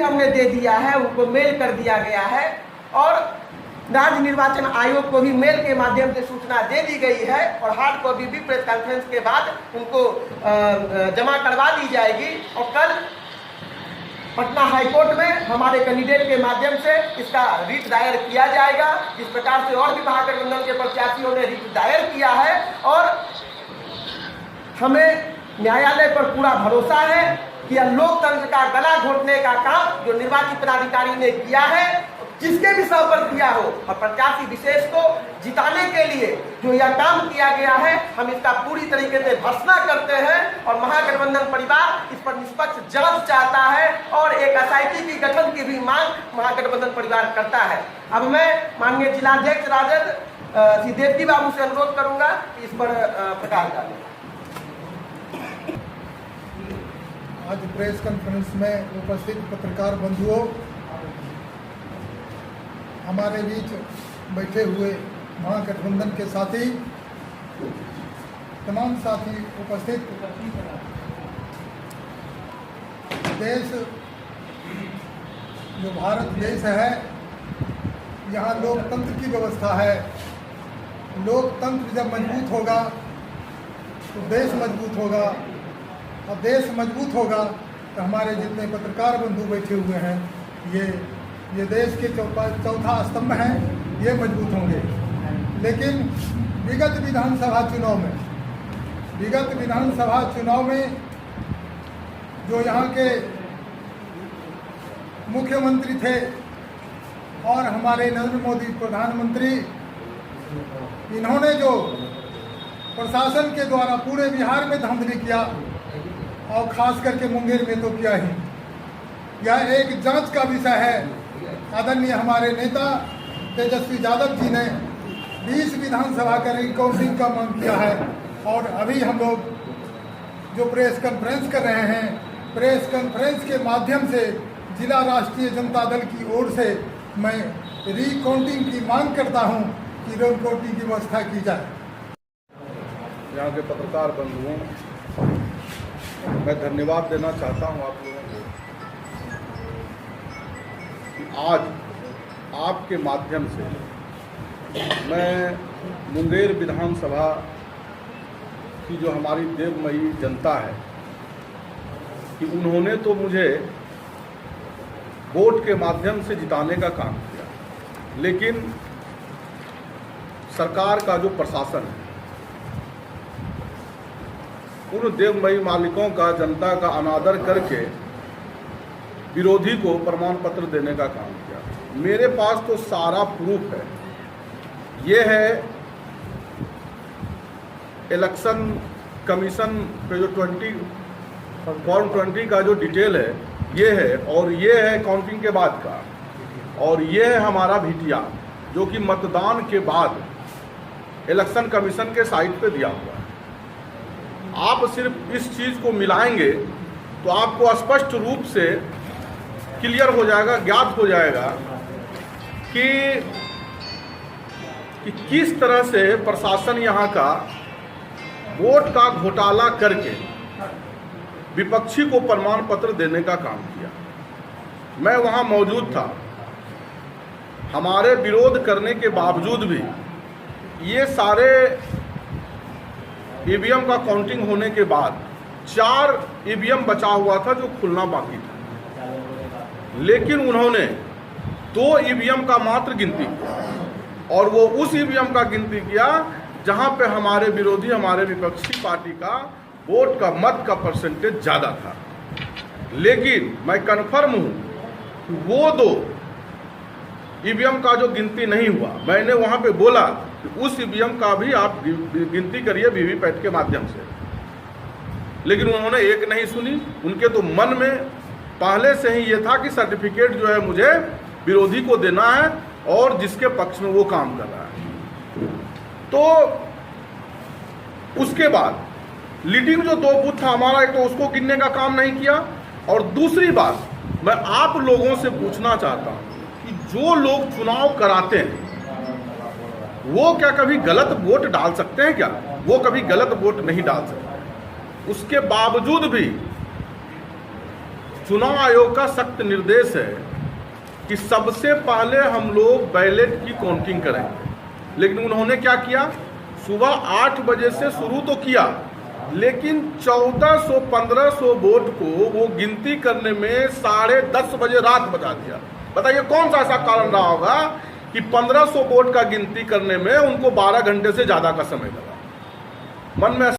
हमने दे दिया है, उनको मेल कर दिया गया है और राज्य निर्वाचन आयोग को भी मेल के माध्यम से सूचना दे दी गई है और हार्ड कॉपी भी प्रेस कॉन्फ्रेंस के बाद उनको जमा करवा दी जाएगी और कल पटना हाईकोर्ट में हमारे कैंडिडेट के माध्यम से इसका रिट दायर किया जाएगा। जिस प्रकार से और भी महागठबंधन के प्रत्याशियों ने रिट दायर किया है और हमें न्यायालय पर पूरा भरोसा है कि यह लोकतंत्र का गला घोटने का काम जो निर्वाचित पदाधिकारी ने किया है, जिसके भी सौ पर किया हो और प्रत्याशी विशेष को जिताने के लिए जो यह काम किया गया है, हम इसका पूरी तरीके से भर्त्सना करते हैं और महागठबंधन परिवार इस पर निष्पक्ष जांच चाहता है और एक एसआईटी की गठन की भी मांग महागठबंधन परिवार करता है। अब मैं माननीय जिलाध्यक्ष राजद श्री देवती बाबू से अनुरोध करूंगा कि इस पर प्रकाश डालें। आज प्रेस कॉन्फ्रेंस में उपस्थित पत्रकार बंधुओं, हमारे बीच बैठे हुए महागठबंधन के साथी, तमाम साथी उपस्थित, देश जो भारत देश है, यहाँ लोकतंत्र की व्यवस्था है। लोकतंत्र जब मजबूत होगा तो देश मजबूत होगा और देश मजबूत होगा तो हमारे जितने पत्रकार बंधु बैठे हुए हैं, ये देश के चौथा स्तंभ हैं, ये मजबूत होंगे। लेकिन विगत विधानसभा चुनाव में जो यहाँ के मुख्यमंत्री थे और हमारे नरेंद्र मोदी प्रधानमंत्री, इन्होंने जो प्रशासन के द्वारा पूरे बिहार में धांधली किया और खास करके मुंगेर में तो किया ही, यह एक जांच का विषय है। आदरणीय हमारे नेता तेजस्वी यादव जी ने 20 विधानसभा का रिकाउंटिंग का मांग किया है और अभी हम लोग जो प्रेस कॉन्फ्रेंस कर रहे हैं, प्रेस कॉन्फ्रेंस के माध्यम से जिला राष्ट्रीय जनता दल की ओर से मैं रिकाउंटिंग की मांग करता हूं कि रिकाउंटिंग की व्यवस्था की जाए। यहाँ के पत्रकार बंधुओं, मैं धन्यवाद देना चाहता हूँ आप लोगों को कि आज आपके माध्यम से मैं मुंगेर विधानसभा की जो हमारी देवमयी जनता है कि उन्होंने तो मुझे वोट के माध्यम से जिताने का काम किया, लेकिन सरकार का जो प्रशासन है, उन देवमयी मालिकों का, जनता का अनादर करके विरोधी को प्रमाण पत्र देने का काम किया। मेरे पास तो सारा प्रूफ है। ये है इलेक्शन कमीशन पे जो फॉर्म 20 का जो डिटेल है, ये है, और ये है काउंटिंग के बाद का, और ये है हमारा भिटिया जो कि मतदान के बाद इलेक्शन कमीशन के साइट पे दिया हुआ है। आप सिर्फ इस चीज़ को मिलाएंगे तो आपको स्पष्ट रूप से क्लियर हो जाएगा, ज्ञात हो जाएगा कि किस तरह से प्रशासन यहाँ का वोट का घोटाला करके विपक्षी को प्रमाण पत्र देने का काम किया। मैं वहाँ मौजूद था। हमारे विरोध करने के बावजूद भी ये सारे ईवीएम का काउंटिंग होने के बाद 4 ईवीएम बचा हुआ था जो खुलना बाकी था, लेकिन उन्होंने 2 ईवीएम का मात्र गिनती किया और वो उस ईवीएम का गिनती किया जहां पे हमारे विरोधी, हमारे विपक्षी पार्टी का वोट का, मत का परसेंटेज ज़्यादा था। लेकिन मैं कन्फर्म हूं कि वो 2 ईवीएम का जो गिनती नहीं हुआ, मैंने वहां पे बोला कि उस ईवीएम का भी आप गिनती करिए वीवीपैट के माध्यम से, लेकिन उन्होंने एक नहीं सुनी। उनके तो मन में पहले से ही ये था कि सर्टिफिकेट जो है मुझे विरोधी को देना है और जिसके पक्ष में वो काम कर रहा है। तो उसके बाद लीडिंग जो 2 बूथ था हमारा, एक तो उसको गिनने का काम नहीं किया, और दूसरी बात मैं आप लोगों से पूछना चाहता हूं कि जो लोग चुनाव कराते हैं वो क्या कभी गलत वोट डाल सकते हैं क्या? वो कभी गलत वोट नहीं डाल सकते। उसके बावजूद भी चुनाव आयोग का सख्त निर्देश है कि सबसे पहले हम लोग बैलेट की काउंटिंग करेंगे, लेकिन उन्होंने क्या किया, सुबह 8 बजे से शुरू तो किया, लेकिन 1400-1500 वोट को वो गिनती करने में 10:30 बजे रात बजा दिया। बताइए कौन सा ऐसा कारण रहा होगा कि 1500 वोट का गिनती करने में उनको 12 घंटे से ज्यादा का समय लगा। मन में